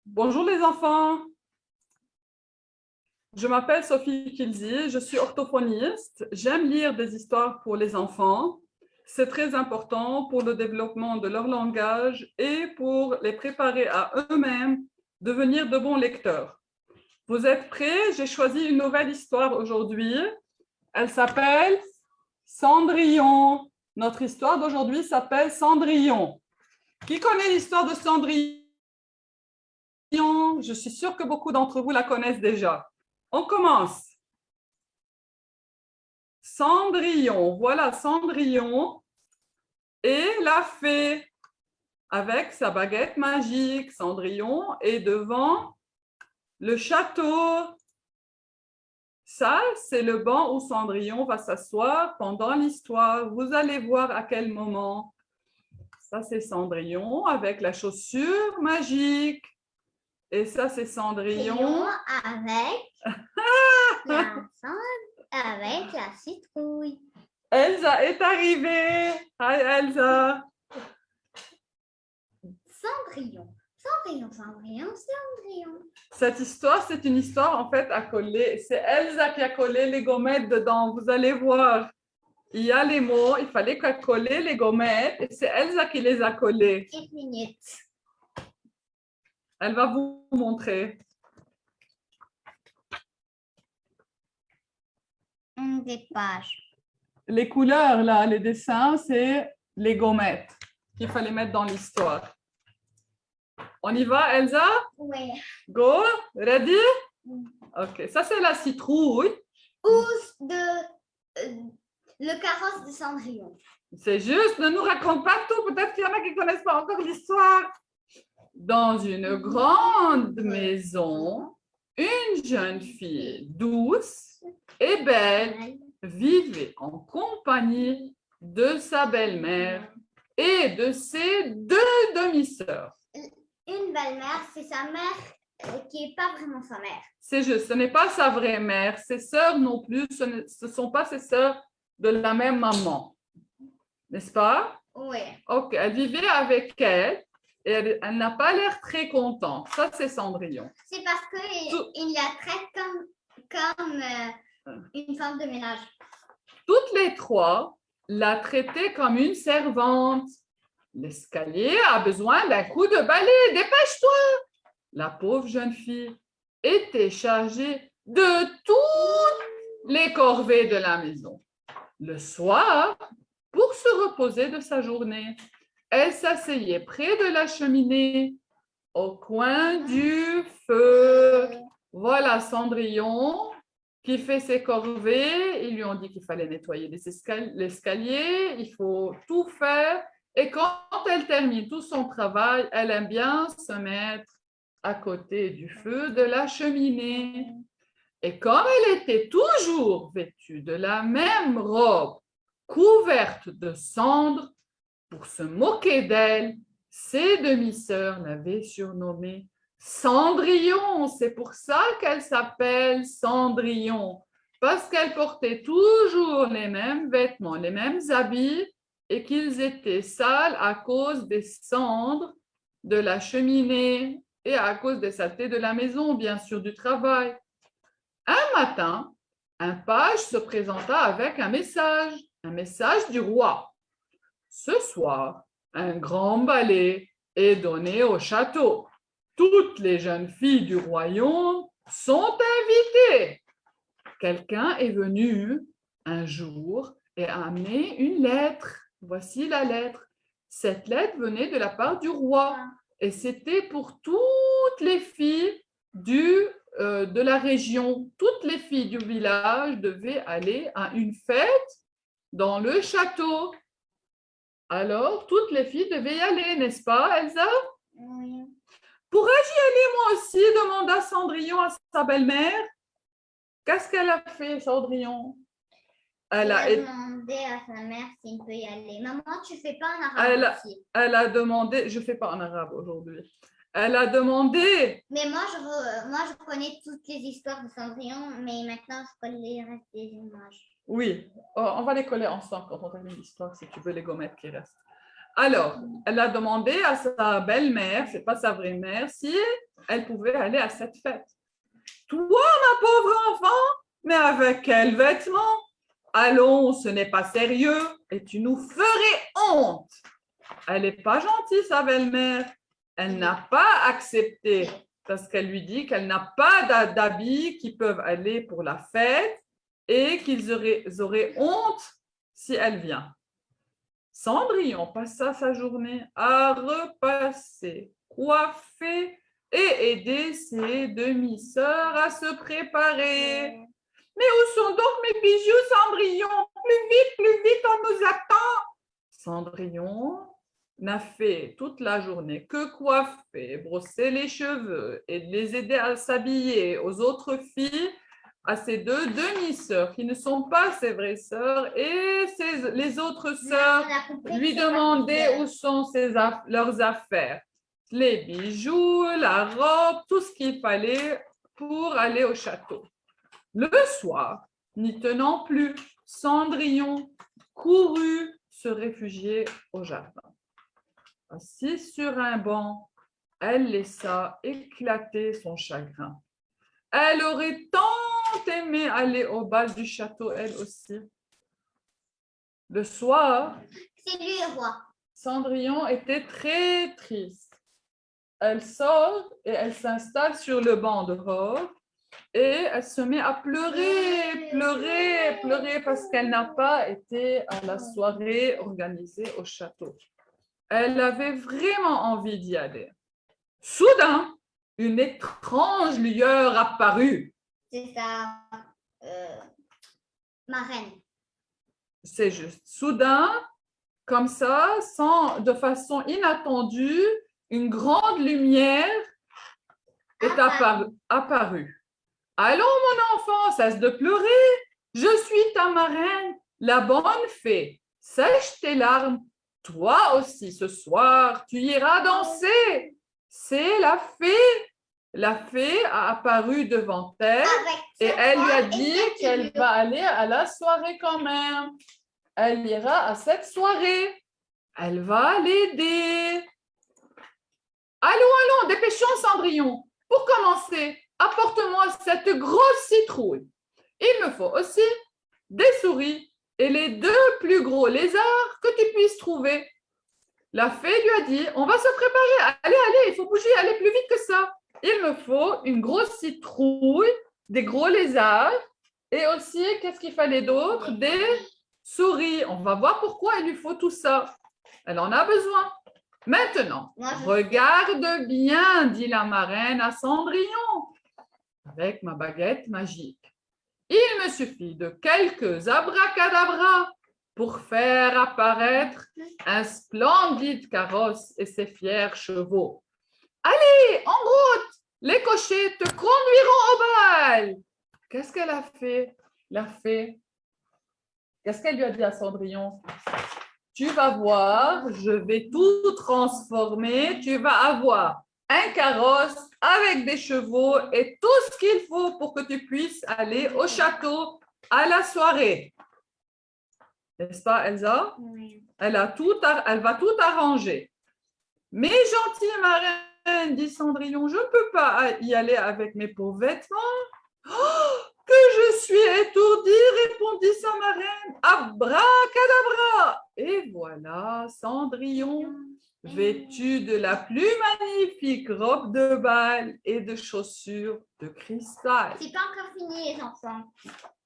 Bonjour les enfants, je m'appelle Sophie Kilzi, je suis orthophoniste. J'aime lire des histoires pour les enfants. C'est très important pour le développement de leur langage et pour les préparer à eux-mêmes devenir de bons lecteurs. Vous êtes prêts? J'ai choisi une nouvelle histoire aujourd'hui. Elle s'appelle Cendrillon. Notre histoire d'aujourd'hui s'appelle Cendrillon. Qui connaît l'histoire de Cendrillon? Je suis sûre que beaucoup d'entre vous la connaissent déjà. On commence. Cendrillon, voilà Cendrillon et la fée avec sa baguette magique. Cendrillon est devant le château. Ça, c'est le banc où Cendrillon va s'asseoir pendant l'histoire. Vous allez voir à quel moment. Ça, c'est Cendrillon avec la chaussure magique. Et ça, c'est Cendrillon avec la citrouille. Elsa est arrivée. Hi Elsa. Cendrillon. Cendrillon, Cendrillon, Cendrillon. Cette histoire, c'est une histoire en fait à coller. C'est Elsa qui a collé les gommettes dedans. Vous allez voir. Il y a les mots, il fallait coller les gommettes et c'est Elsa qui les a collées. 1 minute. Elle va vous montrer. Des pages. Les couleurs là, les dessins, c'est les gommettes qu'il fallait mettre dans l'histoire. On y va, Elsa? Oui. Go, ready? Ok, ça c'est la citrouille. Ou le carrosse de Cendrillon. C'est juste, ne nous raconte pas tout. Peut-être qu'il y en a qui ne connaissent pas encore l'histoire. Dans une grande maison, une jeune fille douce et belle vivait en compagnie de sa belle-mère et de ses 2 demi-sœurs. Une belle-mère, c'est sa mère qui n'est pas vraiment sa mère. C'est juste, ce n'est pas sa vraie mère. Ses sœurs non plus, ce ne sont pas ses sœurs de la même maman. N'est-ce pas? Oui. Ok, elle vivait avec elle. Et elle n'a pas l'air très contente. Ça, c'est Cendrillon. C'est parce qu'il la traite comme une femme de ménage. Toutes les 3 la traitaient comme une servante. L'escalier a besoin d'un coup de balai. Dépêche-toi! La pauvre jeune fille était chargée de toutes les corvées de la maison. Le soir, pour se reposer de sa journée, elle s'asseyait près de la cheminée, au coin du feu. Voilà Cendrillon qui fait ses corvées. Ils lui ont dit qu'il fallait nettoyer l'escalier, il faut tout faire. Et quand elle termine tout son travail, elle aime bien se mettre à côté du feu de la cheminée. Et comme elle était toujours vêtue de la même robe, couverte de cendres, pour se moquer d'elle, ses demi-sœurs l'avaient surnommée Cendrillon. C'est pour ça qu'elle s'appelle Cendrillon, parce qu'elle portait toujours les mêmes vêtements, les mêmes habits, et qu'ils étaient sales à cause des cendres de la cheminée et à cause des saletés de la maison, bien sûr, du travail. Un matin, un page se présenta avec un message du roi. Ce soir, un grand balai est donné au château. Toutes les jeunes filles du royaume sont invitées. Quelqu'un est venu un jour et a amené une lettre. Voici la lettre. Cette lettre venait de la part du roi et c'était pour toutes les filles de la région. Toutes les filles du village devaient aller à une fête dans le château. Alors, toutes les filles devaient y aller, n'est-ce pas, Elsa? Oui. Pourrais-je y aller moi aussi? Demanda Cendrillon à sa belle-mère. Qu'est-ce qu'elle a fait, Cendrillon? Elle a demandé à sa mère s'il peut y aller. Maman, tu ne fais pas en arabe aussi. Elle a demandé, je ne fais pas en arabe aujourd'hui. Elle a demandé. Mais moi, je connais toutes les histoires de Cendrillon, mais maintenant, je connais les restes des images. Oui, on va les coller ensemble quand on termine l'histoire, si tu veux, les gommettes qui restent. Alors, elle a demandé à sa belle-mère, c'est pas sa vraie mère, si elle pouvait aller à cette fête. Toi, ma pauvre enfant, mais avec quels vêtements? Allons, ce n'est pas sérieux et tu nous ferais honte. Elle n'est pas gentille, sa belle-mère. Elle n'a pas accepté parce qu'elle lui dit qu'elle n'a pas d'habits qui peuvent aller pour la fête et qu'ils auraient honte si elle vient. Cendrillon passa sa journée à repasser, coiffer et aider ses demi-sœurs à se préparer. Mais où sont donc mes bijoux, Cendrillon? Plus vite, on nous attend. Cendrillon n'a fait toute la journée que coiffer, brosser les cheveux et les aider à s'habiller aux autres filles, à ses deux demi-sœurs qui ne sont pas ses vraies sœurs, et les autres sœurs lui demandaient où sont leurs affaires, les bijoux, la robe, tout ce qu'il fallait pour aller au château. Le soir, n'y tenant plus, Cendrillon courut se réfugier au jardin. Assise sur un banc, elle laissa éclater son chagrin. Elle aurait tant aimé aller au bal du château, elle aussi. Le soir, c'est lui le roi. Cendrillon était très triste. Elle sort et elle s'installe sur le banc dehors et elle se met à pleurer parce qu'elle n'a pas été à la soirée organisée au château. Elle avait vraiment envie d'y aller. Soudain, une étrange lueur apparut. C'est sa marraine. C'est juste. Soudain, comme ça, de façon inattendue, une grande lumière est apparue. Allons, mon enfant, cesse de pleurer. Je suis ta marraine, la bonne fée. Sèche tes larmes. Toi aussi, ce soir, tu iras danser. C'est la fée. La fée a apparu devant elle et elle lui a dit qu'elle va aller à la soirée quand même. Elle ira à cette soirée. Elle va l'aider. Allons, dépêchons, Cendrillon. Pour commencer, apporte-moi cette grosse citrouille. Il me faut aussi des souris et les 2 plus gros lézards que tu puisses trouver. La fée lui a dit, on va se préparer. Allez, il faut bouger, allez plus vite que ça. Il me faut une grosse citrouille, des gros lézards et aussi, qu'est-ce qu'il fallait d'autre? Des souris. On va voir pourquoi il lui faut tout ça. Elle en a besoin. Maintenant, regarde bien, dit la marraine à Cendrillon, avec ma baguette magique. Il me suffit de quelques abracadabras pour faire apparaître un splendide carrosse et ses fiers chevaux. Allez, en route, les cochers te conduiront au bal. Qu'est-ce qu'elle a fait, la fée? Qu'est-ce qu'elle lui a dit à Cendrillon? Tu vas voir, je vais tout transformer. Tu vas avoir un carrosse avec des chevaux et tout ce qu'il faut pour que tu puisses aller au château à la soirée. N'est-ce pas, Elsa? Oui. Elle va tout arranger. Mais gentille marraine, dit Cendrillon, je ne peux pas y aller avec mes pauvres vêtements. Oh, que je suis étourdie, répondit sa marraine. Abracadabra! Et voilà Cendrillon, vêtue de la plus magnifique robe de bal et de chaussures de cristal. C'est pas encore fini, les enfants.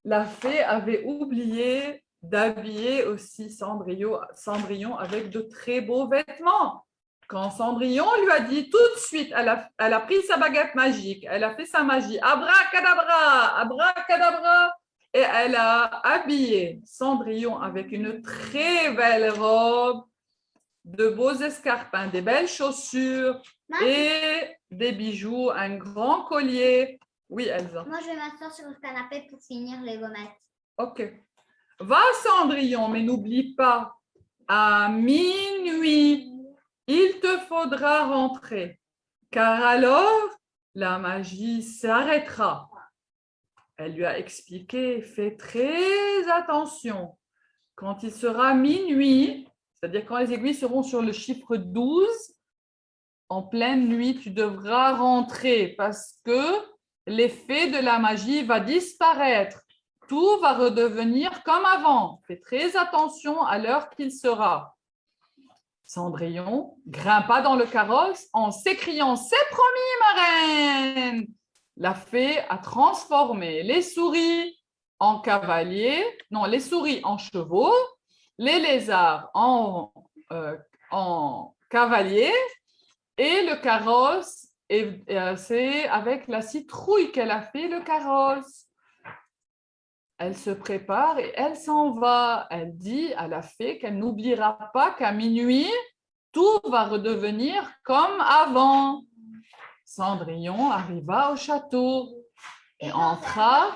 La fée avait oublié d'habiller aussi Cendrillon avec de très beaux vêtements. Quand Cendrillon lui a dit tout de suite, elle a pris sa baguette magique, elle a fait sa magie, abracadabra, abracadabra, et elle a habillé Cendrillon avec une très belle robe, de beaux escarpins, des belles chaussures et des bijoux, un grand collier. Oui, Elsa. Moi, je vais m'asseoir sur le canapé pour finir les gommettes. Ok. Va, Cendrillon, mais n'oublie pas, à minuit, il te faudra rentrer, car alors la magie s'arrêtera. Elle lui a expliqué, fais très attention. Quand il sera minuit, C'est-à-dire quand les aiguilles seront sur le chiffre 12, en pleine nuit, tu devras rentrer parce que l'effet de la magie va disparaître. Tout va redevenir comme avant. Fais très attention à l'heure qu'il sera. Cendrillon grimpa dans le carrosse en s'écriant « C'est promis, marraine !» La fée a transformé les souris en cavaliers, non, les souris en chevaux, les lézards en cavaliers et le carrosse, c'est avec la citrouille qu'elle a fait le carrosse. Elle se prépare et elle s'en va. Elle dit à la fée qu'elle n'oubliera pas qu'à minuit, tout va redevenir comme avant. Cendrillon arriva au château et entra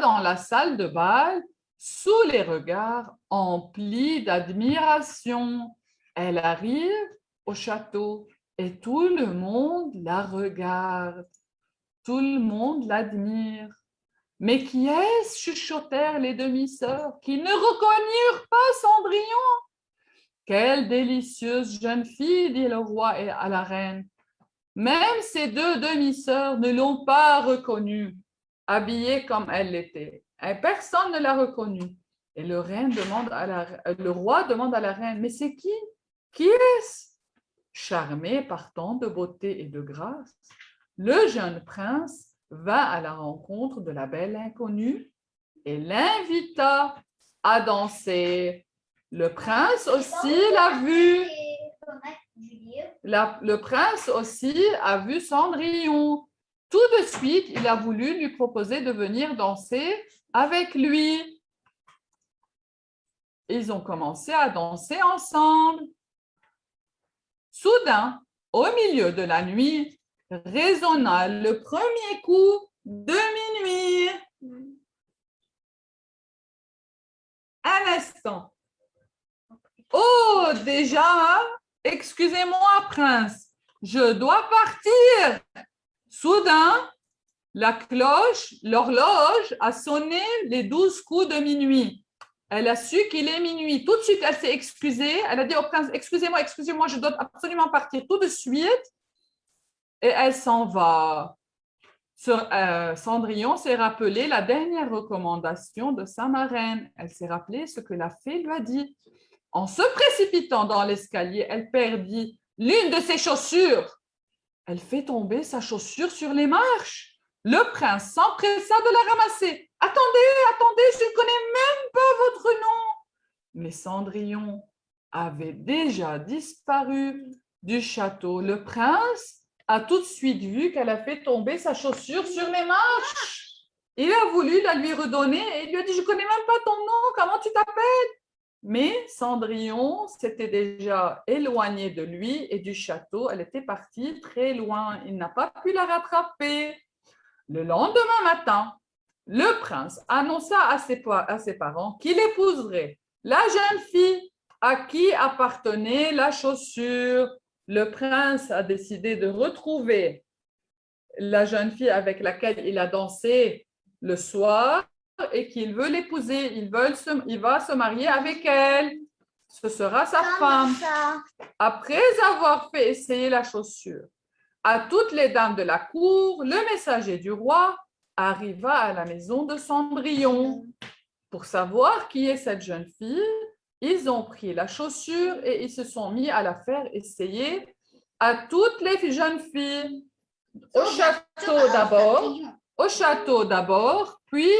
dans la salle de bal sous les regards emplis d'admiration. Elle arrive au château et tout le monde la regarde. Tout le monde l'admire. Mais qui est-ce, chuchotèrent les demi-sœurs, qui ne reconnurent pas Cendrillon? Quelle délicieuse jeune fille, dit le roi à la reine. Même ces deux demi-sœurs ne l'ont pas reconnue, habillée comme elle l'était. Et personne ne l'a reconnue. Et le roi demande à la reine, mais c'est qui? Qui est-ce? Charmé par tant de beauté et de grâce, le jeune prince va à la rencontre de la belle inconnue et l'invita à danser. Le prince aussi l'a vu. Le prince aussi a vu Cendrillon. Tout de suite, il a voulu lui proposer de venir danser avec lui. Ils ont commencé à danser ensemble. Soudain, au milieu de la nuit, résonna le premier coup de minuit. Un instant. Oh, déjà, excusez-moi, prince, je dois partir. Soudain, la cloche, l'horloge a sonné les 12 coups de minuit. Elle a su qu'il est minuit. Tout de suite, elle s'est excusée. Elle a dit au prince, excusez-moi, je dois absolument partir tout de suite. Et elle s'en va. Cendrillon s'est rappelé la dernière recommandation de sa marraine. Elle s'est rappelé ce que la fée lui a dit. En se précipitant dans l'escalier, elle perdit l'une de ses chaussures. Elle fait tomber sa chaussure sur les marches. Le prince s'empressa de la ramasser. « Attendez, je ne connais même pas votre nom !» Mais Cendrillon avait déjà disparu du château. Le prince a tout de suite vu qu'elle a fait tomber sa chaussure sur les marches. Il a voulu la lui redonner et il lui a dit « Je ne connais même pas ton nom, comment tu t'appelles ?» Mais Cendrillon s'était déjà éloignée de lui et du château. Elle était partie très loin. Il n'a pas pu la rattraper. Le lendemain matin, le prince annonça à ses parents qu'il épouserait la jeune fille à qui appartenait la chaussure. Le prince a décidé de retrouver la jeune fille avec laquelle il a dansé le soir et qu'il veut l'épouser. Il va se marier avec elle. Ce sera sa femme. Après avoir fait essayer la chaussure à toutes les dames de la cour, le messager du roi arriva à la maison de Cendrillon. Pour savoir qui est cette jeune fille, ils ont pris la chaussure et ils se sont mis à la faire essayer à toutes les jeunes filles. Au château d'abord, puis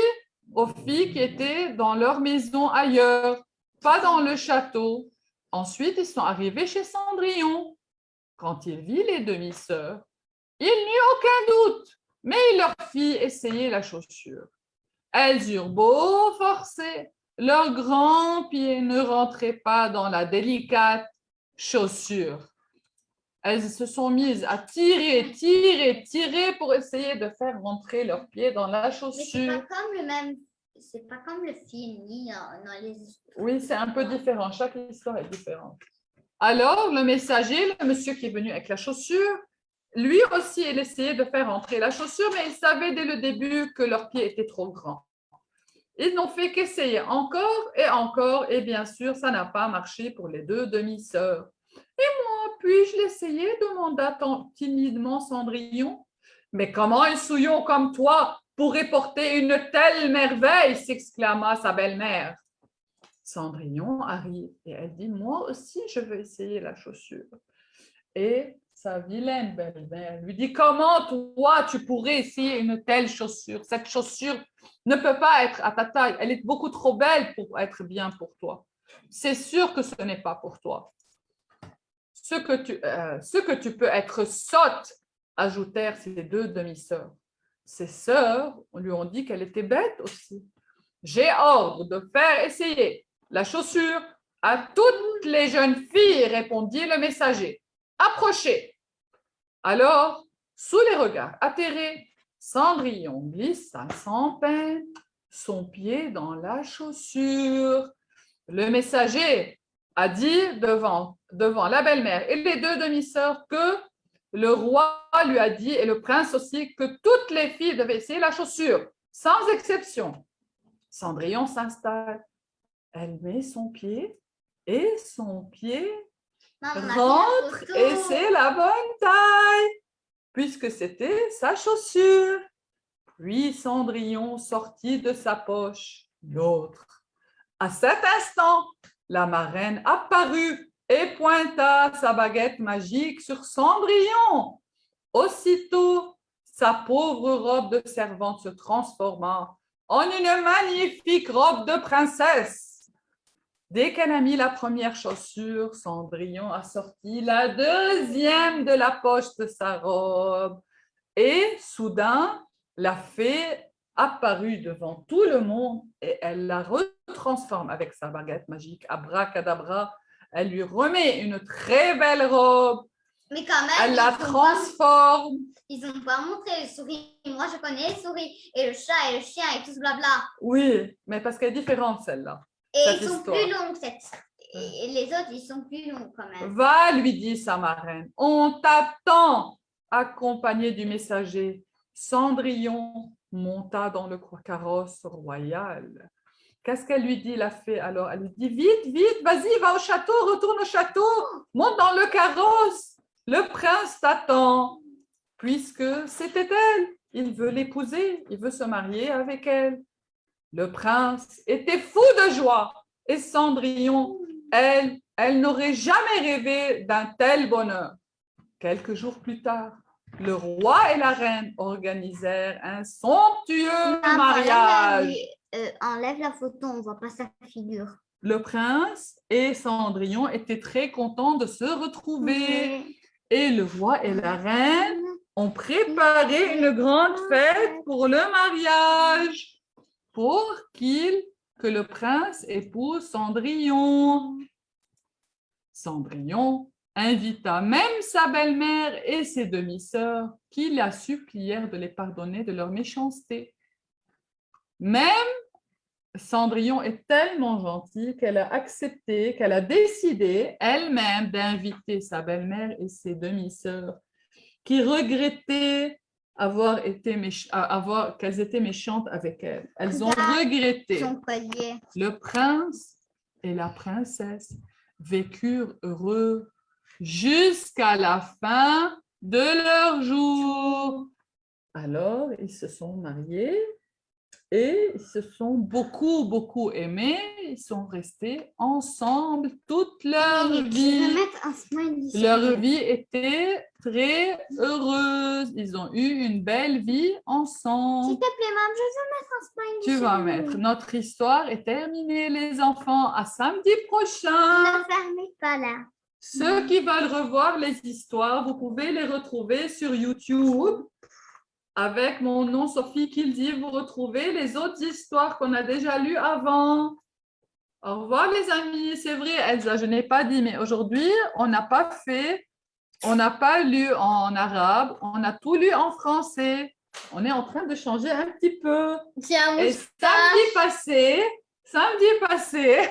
aux filles qui étaient dans leur maison ailleurs, pas dans le château. Ensuite, ils sont arrivés chez Cendrillon. Quand il vit les demi-sœurs, il n'eut aucun doute, mais il leur fit essayer la chaussure. Elles eurent beau forcer, leurs grands pieds ne rentraient pas dans la délicate chaussure. Elles se sont mises à tirer pour essayer de faire rentrer leurs pieds dans la chaussure. C'est pas comme le film ni dans les histoires. Oui, c'est un peu différent. Chaque histoire est différente. Alors, le messager, le monsieur qui est venu avec la chaussure, lui aussi, il essayait de faire entrer la chaussure, mais il savait dès le début que leurs pieds étaient trop grands. Ils n'ont fait qu'essayer encore, et bien sûr, ça n'a pas marché pour les deux demi-sœurs. Et moi, puis-je l'essayer demanda timidement Cendrillon. Mais comment un souillon comme toi pourrait porter une telle merveille s'exclama sa belle-mère. Cendrillon arrive et elle dit, moi aussi, je veux essayer la chaussure. Et sa vilaine belle-mère lui dit, comment toi, tu pourrais essayer une telle chaussure? Cette chaussure ne peut pas être à ta taille. Elle est beaucoup trop belle pour être bien pour toi. C'est sûr que ce n'est pas pour toi. Ce que tu peux être sotte, ajoutèrent ses deux demi-sœurs. Ses sœurs lui ont dit qu'elle était bête aussi. J'ai ordre de faire essayer la chaussure à toutes les jeunes filles, répondit le messager. Approchez. Alors, sous les regards atterrés, Cendrillon glissa sans peine son pied dans la chaussure. Le messager a dit devant la belle-mère et les deux demi-sœurs que le roi lui a dit, et le prince aussi, que toutes les filles devaient essayer la chaussure, sans exception. Cendrillon s'installe. Elle met son pied et son pied rentre et c'est la bonne taille, puisque c'était sa chaussure. Puis Cendrillon sortit de sa poche l'autre. À cet instant, la marraine apparut et pointa sa baguette magique sur Cendrillon. Aussitôt, sa pauvre robe de servante se transforma en une magnifique robe de princesse. Dès qu'elle a mis la première chaussure, Cendrillon a sorti la deuxième de la poche de sa robe. Et soudain, la fée apparut devant tout le monde et elle la retransforme avec sa baguette magique. Abracadabra, elle lui remet une très belle robe. Mais quand même, elle la transforme. Ils n'ont pas montré les souris. Moi, je connais les souris et le chat et le chien et tout ce blabla. Oui, mais parce qu'elle est différente, celle-là. Et ils sont plus longs, et les autres, ils sont plus longs quand même. Va, lui dit sa marraine, on t'attend, accompagné du messager. Cendrillon monta dans le carrosse royal. Qu'est-ce qu'elle lui dit, la fée, alors? Elle lui dit, vite, vite, vas-y, va au château, retourne au château, monte dans le carrosse. Le prince t'attend, puisque c'était elle. Il veut l'épouser, il veut se marier avec elle. Le prince était fou de joie et Cendrillon, elle n'aurait jamais rêvé d'un tel bonheur. Quelques jours plus tard, le roi et la reine organisèrent un somptueux mariage. Enlève la photo, on ne voit pas sa figure. Le prince et Cendrillon étaient très contents de se retrouver. Et le roi et la reine ont préparé une grande fête pour le mariage, pour que le prince épouse Cendrillon. Cendrillon invita même sa belle-mère et ses demi-sœurs qui la supplièrent de les pardonner de leur méchanceté. Même Cendrillon est tellement gentille qu'elle a accepté, qu'elle a décidé elle-même d'inviter sa belle-mère et ses demi-sœurs qui regrettaient qu'elles étaient méchantes avec elle. Elles ont regretté. Le prince et la princesse vécurent heureux jusqu'à la fin de leur jour. Alors, ils se sont mariés et ils se sont beaucoup, beaucoup aimés. Ils sont restés ensemble toute leur vie. Leur vie était très heureuse. Ils ont eu une belle vie ensemble. S'il te plaît, maman, je veux mettre un smiley. Tu vas mettre. Notre histoire est terminée, les enfants. À samedi prochain. Ne fermez pas là. Ceux qui veulent revoir les histoires, vous pouvez les retrouver sur YouTube. Avec mon nom, Sophie Kildi, vous retrouvez les autres histoires qu'on a déjà lues avant. Au revoir, les amis. C'est vrai, Elsa, je n'ai pas dit, mais aujourd'hui, on n'a pas lu en arabe, on a tout lu en français. On est en train de changer un petit peu. Et samedi passé,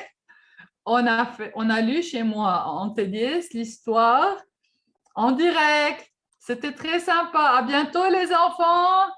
on a lu chez moi en TDS l'histoire en direct. C'était très sympa. À bientôt, les enfants.